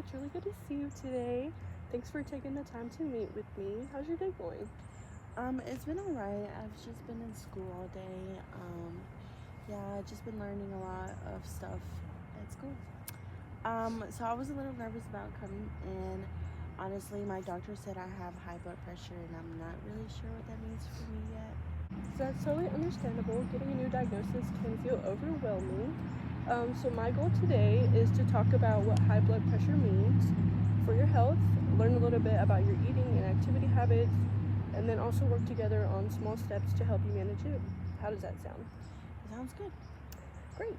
It's really good to see you today. Thanks for taking the time to meet with me. How's your day going? It's been alright. I've just been in school all day. Yeah, just been learning a lot of stuff at school. So I was a little nervous about coming in. Honestly, my doctor said I have high blood pressure, and I'm not really sure what that means for me yet. So that's totally understandable. Getting a new diagnosis can feel overwhelming. So my goal today is to talk about what high blood pressure means for your health, learn a little bit about your eating and activity habits, and then also work together on small steps to help you manage it. How does that sound? Sounds good. Great.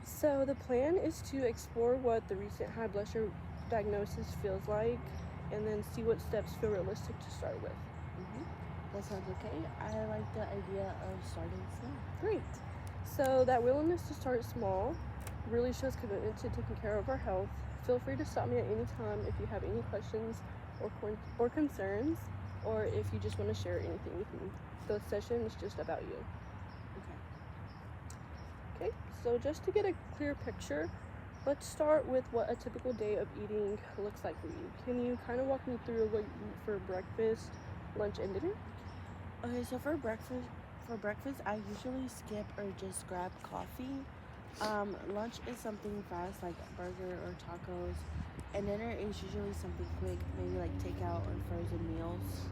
So the plan is to explore what the recent high blood pressure diagnosis feels like, and then see what steps feel realistic to start with. That sounds okay. I like the idea of starting small. Great. So that willingness to start small really shows commitment to taking care of our health. Feel free to stop me at any time if you have any questions or concerns, or if you just want to share anything with me. The session is just about you. Okay, so just to get a clear picture, let's start with what a typical day of eating looks like for you. Can you kind of walk me through what you eat for breakfast, lunch, and dinner? Okay, so for breakfast, I usually skip or just grab coffee. Lunch is something fast like a burger or tacos, and dinner is usually something quick, maybe like takeout or frozen meals.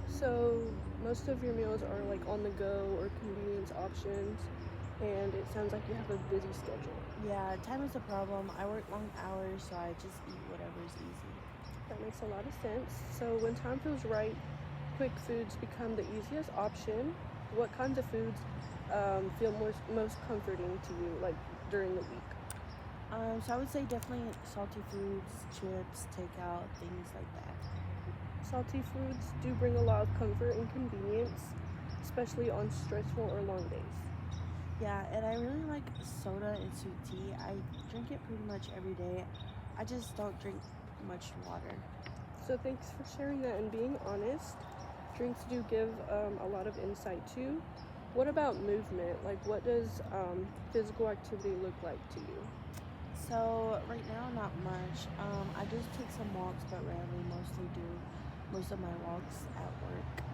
So most of your meals are like on the go or convenience options, and it sounds like you have a busy schedule. Yeah, time is a problem. I work long hours, so I just eat whatever's easy. That makes a lot of sense. So when time feels right, quick foods become the easiest option. What kinds of foods feel most comforting to you, like during the week? So I would say definitely salty foods, chips, takeout, things like that. Salty foods do bring a lot of comfort and convenience, especially on stressful or long days. Yeah, and I really like soda and sweet tea. I drink it pretty much every day. I just don't drink much water. So thanks for sharing that and being honest. Drinks do give a lot of insight too. What about movement? Like, what does physical activity look like to you? So right now, not much. I just take some walks, but rarely. Mostly do most of my walks at work.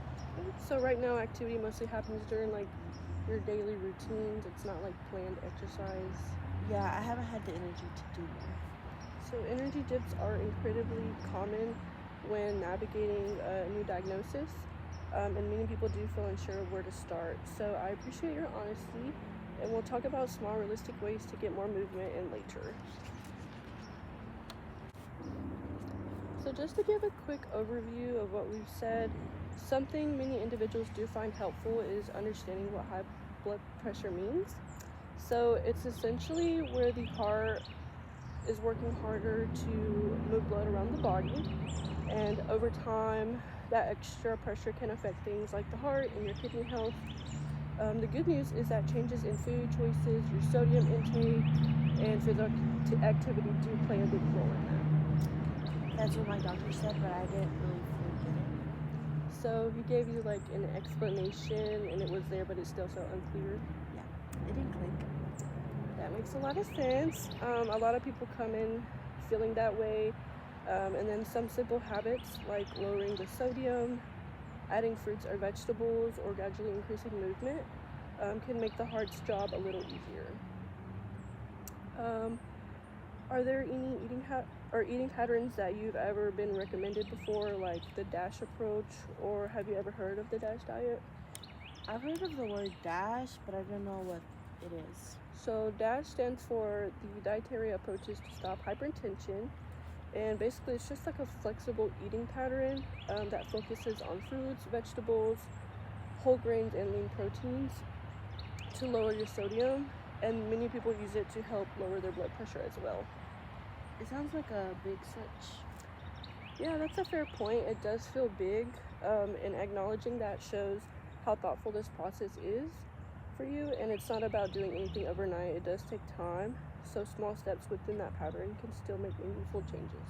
So right now, activity mostly happens during like your daily routines. It's not like planned exercise. Yeah, I haven't had the energy to do more. So energy dips are incredibly common when navigating a new diagnosis, and many people do feel unsure of where to start. So I appreciate your honesty, and we'll talk about small, realistic ways to get more movement in later. So just to give a quick overview of what we've said, something many individuals do find helpful is understanding what high blood pressure means. So it's essentially where the heart is working harder to move blood around the body, and over time, that extra pressure can affect things like the heart and your kidney health. The good news is that changes in food choices, your sodium intake, and physical activity do play a big role in that. That's what my doctor said, but I didn't really fully get it. So he gave you like an explanation and it was there, but it still felt unclear. Yeah, it didn't click. That makes a lot of sense. A lot of people come in feeling that way. And then some simple habits like lowering the sodium, adding fruits or vegetables, or gradually increasing movement can make the heart's job a little easier. Um, are there any eating patterns that you've ever been recommended before, like the DASH approach, or have you ever heard of the DASH diet? I've heard of the word dash, but I don't know what it is. So DASH stands for the Dietary Approaches to Stop Hypertension, and basically it's just like a flexible eating pattern that focuses on fruits, vegetables, whole grains, and lean proteins to lower your sodium, and many people use it to help lower their blood pressure as well. It sounds like a big switch. Yeah, that's a fair point. It does feel big, and acknowledging that shows how thoughtful this process is for you, and it's not about doing anything overnight. It does take time, so small steps within that pattern can still make meaningful changes.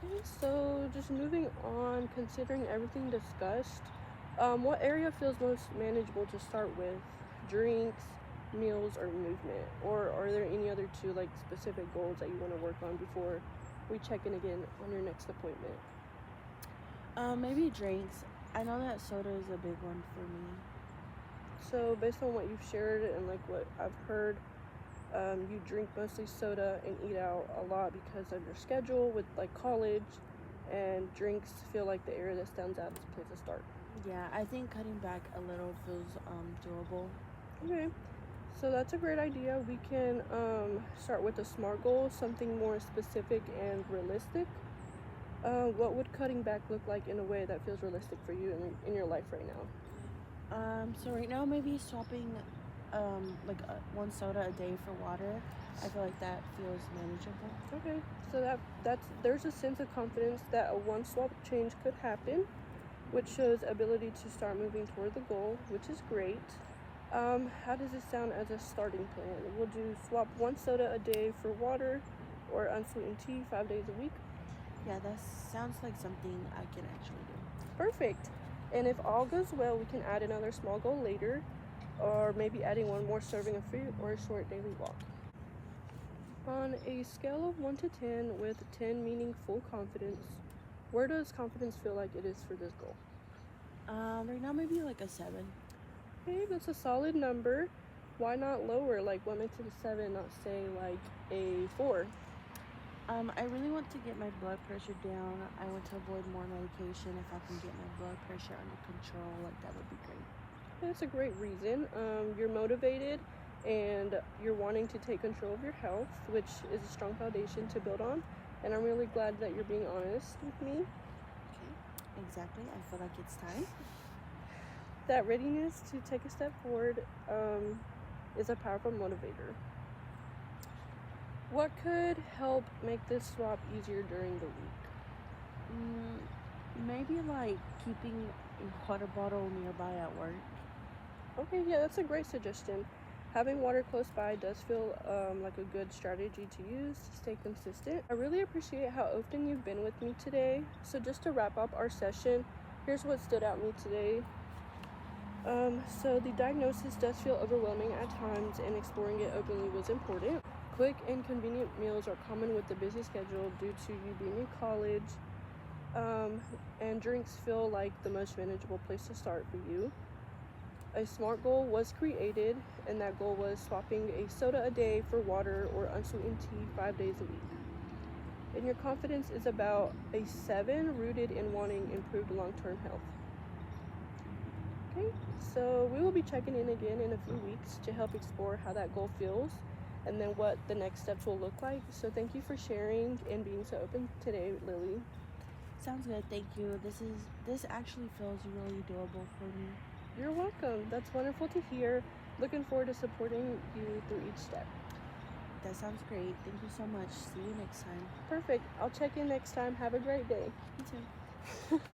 Okay, so just moving on, considering everything discussed, what area feels most manageable to start with? Drinks, meals, or movement? Or are there any other two like specific goals that you want to work on before we check in again on your next appointment? Maybe drinks. I know that soda is a big one for me. So based on what you've shared and like what I've heard, you drink mostly soda and eat out a lot because of your schedule with like college, and drinks feel like the area that stands out as a place to start. Yeah, I think cutting back a little feels doable. Okay, so that's a great idea. We can start with a SMART goal, something more specific and realistic. What would cutting back look like in a way that feels realistic for you in your life right now? So right now maybe swapping like one soda a day for water. I feel like that feels manageable. Okay, so that's there's a sense of confidence that a one swap change could happen, which shows ability to start moving toward the goal, which is great. How does it sound as a starting plan? Would you swap one soda a day for water or unsweetened tea 5 days a week? Yeah, that sounds like something I can actually do. Perfect. And if all goes well, we can add another small goal later, or maybe adding one more serving of fruit or a short daily walk. On a scale of 1 to 10, with 10 meaning full confidence, where does confidence feel like it is for this goal? Right now maybe like a 7. Okay, that's a solid number. Why not lower? Like, what makes it a 7, not say like a 4? I really want to get my blood pressure down. I want to avoid more medication. If I can get my blood pressure under control, like that would be great. That's a great reason. You're motivated and you're wanting to take control of your health, which is a strong foundation to build on. And I'm really glad that you're being honest with me. Okay, exactly. I feel like it's time. That readiness to take a step forward is a powerful motivator. What could help make this swap easier during the week? Maybe like keeping a water bottle nearby at work. Okay, yeah, that's a great suggestion. Having water close by does feel like a good strategy to use to stay consistent. I really appreciate how open you've been with me today. So just to wrap up our session, here's what stood out to me today. So the diagnosis does feel overwhelming at times, and exploring it openly was important. Quick and convenient meals are common with the busy schedule due to you being in college, and drinks feel like the most manageable place to start for you. A SMART goal was created, and that goal was swapping a soda a day for water or unsweetened tea 5 days a week. And your confidence is about a 7, rooted in wanting improved long-term health. Okay, so we will be checking in again in a few weeks to help explore how that goal feels and then what the next steps will look like. So thank you for sharing and being so open today, Lily. Sounds good. Thank you. This actually feels really doable for me. You're welcome. That's wonderful to hear. Looking forward to supporting you through each step. That sounds great. Thank you so much. See you next time. Perfect. I'll check in next time. Have a great day. You too.